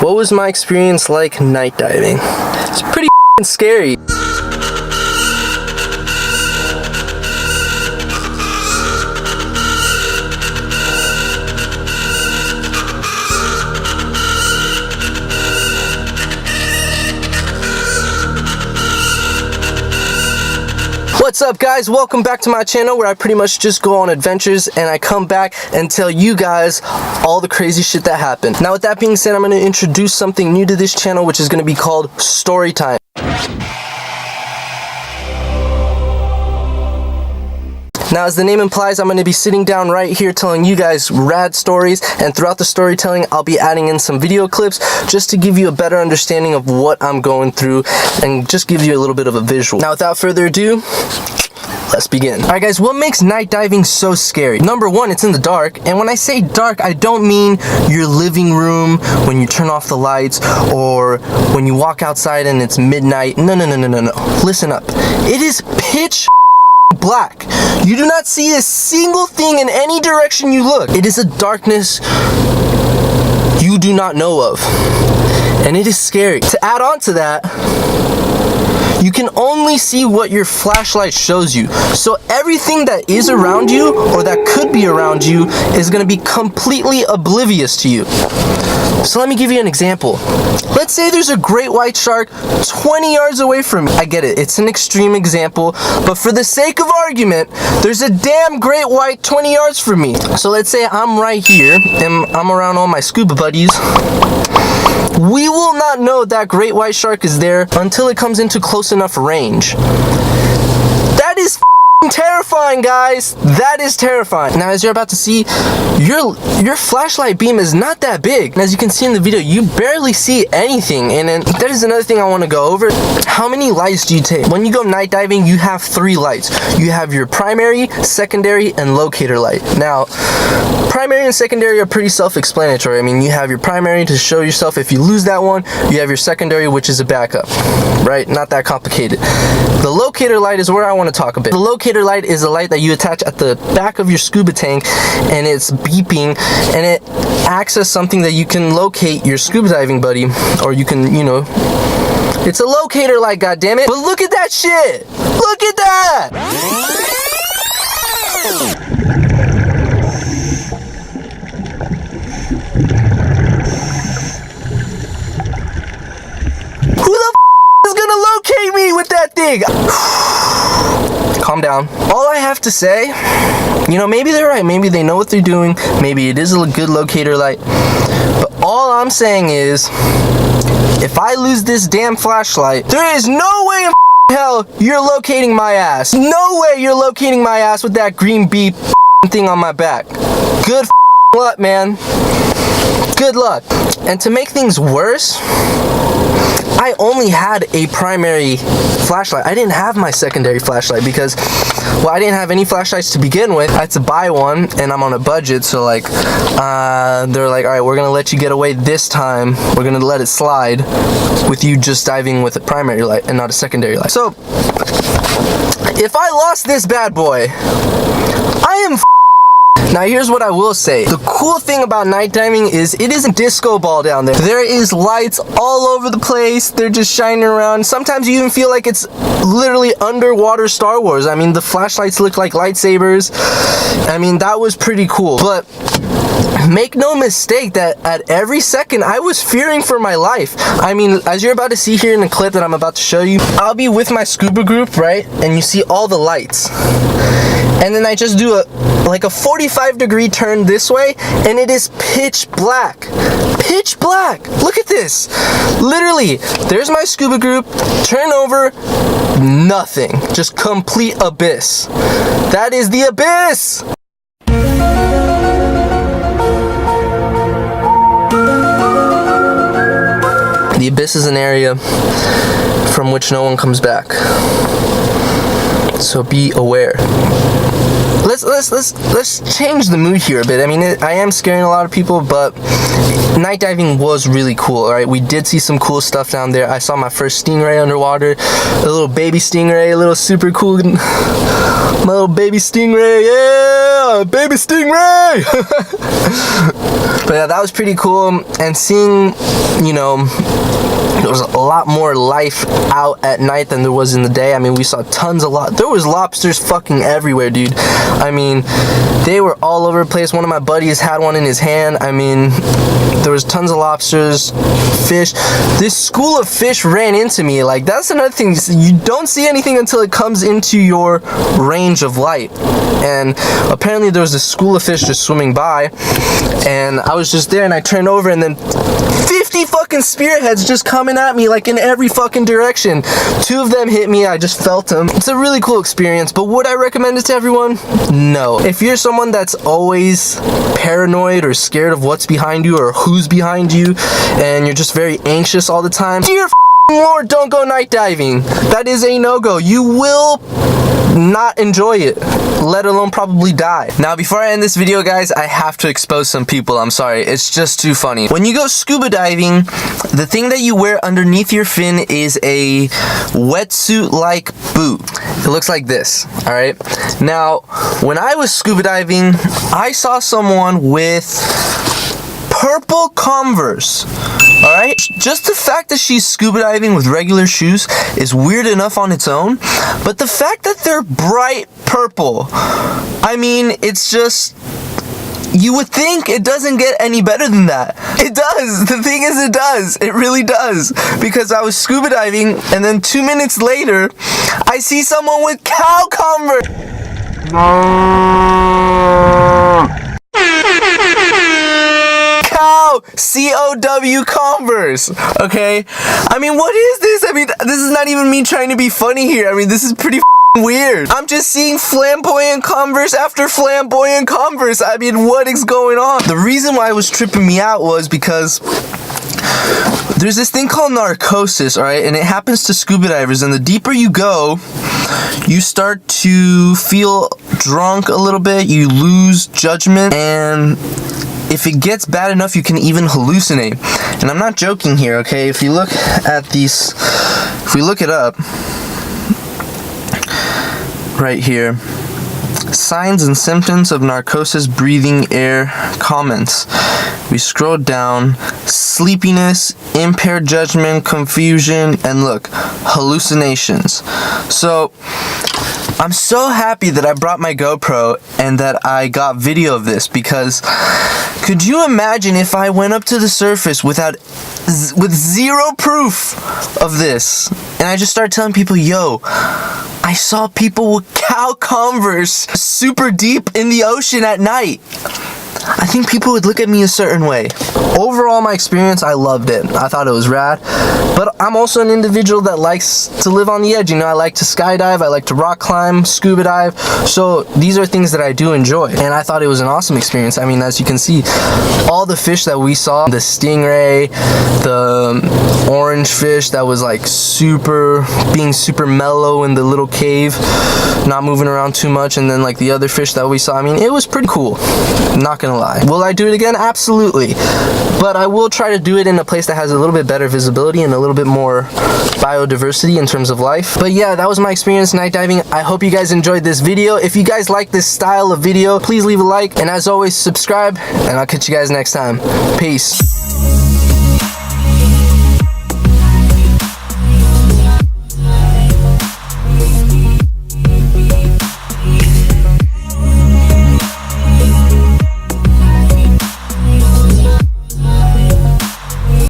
What was my experience like night diving? It's pretty scary. What's up guys, welcome back to my channel where I pretty much just go on adventures and I come back and tell you guys all the crazy shit that happened. Now with that being said, I'm going to introduce something new to this channel, which is going to be called story time. Now, as the name implies, I'm going to be sitting down right here telling you guys rad stories, and throughout the storytelling, I'll be adding in some video clips just to give you a better understanding of what I'm going through and just give you a little bit of a visual. Now, without further ado, let's begin. Alright guys, what makes night diving so scary? Number one, it's in the dark, and when I say dark, I don't mean your living room when you turn off the lights or when you walk outside and it's midnight. No. Listen up. It is pitch black. You do not see a single thing in any direction you look. It is a darkness you do not know of, and it is scary. To add on to that, you can only see what your flashlight shows you. So everything that is around you or that could be around you is going to be completely oblivious to you. So let me give you an example. Let's say there's a great white shark 20 yards away from me. I get it, it's an extreme example, but for the sake of argument, there's a damn great white 20 yards from me. So let's say I'm right here and I'm around all my scuba buddies. We will not know that great white shark is there until it comes into close enough range. That is terrifying, guys. That is terrifying. Now, as you're about to see, your flashlight beam is not that big. And as you can see in the video, you barely see anything. And then that is another thing I want to go over. How many lights do you take? When you go night diving, you have 3 lights. You have your primary, secondary, and locator light. Now, primary and secondary are pretty self-explanatory. I mean, you have your primary to show yourself if you lose that one. You have your secondary, which is a backup, right? Not that complicated. The locator light is where I want to talk a bit. The locator light is a light that you attach at the back of your scuba tank, and it's beeping, and it acts as something that you can locate your scuba diving buddy, or you can, you know, it's a locator light, goddammit. But look at that shit! Look at that! Who the is gonna locate me with that thing? Calm down. All I have to say, you know, maybe they're right. Maybe they know what they're doing. Maybe it is a good locator light. But all I'm saying is, if I lose this damn flashlight, there is no way in hell you're locating my ass. No way you're locating my ass with that green beep thing on my back. Good luck, man. Good luck. And to make things worse, I only had a primary flashlight. I didn't have my secondary flashlight because, well, I didn't have any flashlights to begin with. I had to buy one, and I'm on a budget, so like, they're like, all right, we're gonna let you get away this time. We're gonna let it slide with you just diving with a primary light and not a secondary light. So, if I lost this bad boy, I am Now here's what I will say. The cool thing about night diving is it isn't disco ball down there. There is lights all over the place. They're just shining around. Sometimes you even feel like it's literally underwater Star Wars. I mean, the flashlights look like lightsabers. I mean, that was pretty cool. But make no mistake that at every second I was fearing for my life. I mean, as you're about to see here in the clip that I'm about to show you, I'll be with my scuba group, right? And you see all the lights. And then I just do a 45-degree turn this way, and it is pitch black. Pitch black. Look at this. Literally, there's my scuba group. Turn over, nothing. Just complete abyss. That is the abyss. The abyss is an area from which no one comes back. So be aware. Let's change the mood here a bit. I mean, I am scaring a lot of people, but night diving was really cool. All right, we did see some cool stuff down there. I saw my first stingray underwater, a little baby stingray, a little super cool. My little baby stingray, yeah, baby stingray. But yeah, that was pretty cool. And seeing, you know, there was a lot more life out at night than there was in the day. I mean, we saw there was lobsters fucking everywhere, dude. I mean, they were all over the place. One of my buddies had one in his hand. I mean, there was tons of lobsters, fish. This school of fish ran into me. Like, that's another thing. You don't see anything until it comes into your range of light. And apparently there was a school of fish just swimming by, and I was just there, and I turned over, and then 50 fucking spearheads just coming at me, like, in every fucking direction. 2 of them hit me. I just felt them. It's a really cool experience, but would I recommend it to everyone? No. If you're someone that's always paranoid or scared of what's behind you or who's behind you, and you're just very anxious all the time, dear Lord, don't go night diving. That is a no-go. You will not enjoy it, let alone probably die. Now, before I end this video, guys, I have to expose some people. I'm sorry, it's just too funny. When you go scuba diving, the thing that you wear underneath your fin is a wetsuit-like boot. It looks like this, all right? Now, when I was scuba diving, I saw someone with purple Converse. Alright? Just the fact that she's scuba diving with regular shoes is weird enough on its own, but the fact that they're bright purple, I mean, it's just, you would think it doesn't get any better than that. It does. The thing is, it does. It really does. Because I was scuba diving, and then 2 minutes later, I see someone with cow Converse. C-O-W Converse, okay? I mean, what is this? I mean, this is not even me trying to be funny here. I mean, this is pretty weird. I'm just seeing flamboyant Converse after flamboyant Converse. I mean, what is going on? The reason why it was tripping me out was because there's this thing called narcosis, alright? And it happens to scuba divers, and the deeper you go, you start to feel drunk a little bit, you lose judgment, and if it gets bad enough, you can even hallucinate. And I'm not joking here, okay? If you look at these, if we look it up, right here, signs and symptoms of narcosis breathing air comments. We scroll down, sleepiness, impaired judgment, confusion, and look, hallucinations. So, I'm so happy that I brought my GoPro and that I got video of this, because could you imagine if I went up to the surface with zero proof of this, and I just started telling people, yo, I saw people with cow Converse super deep in the ocean at night? I think people would look at me a certain way. Overall, my experience, I loved it. I thought it was rad. But I'm also an individual that likes to live on the edge. You know, I like to skydive, I like to rock climb, scuba dive. So these are things that I do enjoy. And I thought it was an awesome experience. I mean, as you can see, all the fish that we saw, the stingray, the orange fish that was like being super mellow in the little cave, not moving around too much, and then like the other fish that we saw, I mean, it was pretty cool. Not gonna lie. Will I do it again? Absolutely. But I will try to do it in a place that has a little bit better visibility and a little bit more biodiversity in terms of life. But yeah, that was my experience night diving. I hope you guys enjoyed this video. If you guys like this style of video, please leave a like, and as always, subscribe, and I'll catch you guys next time. Peace.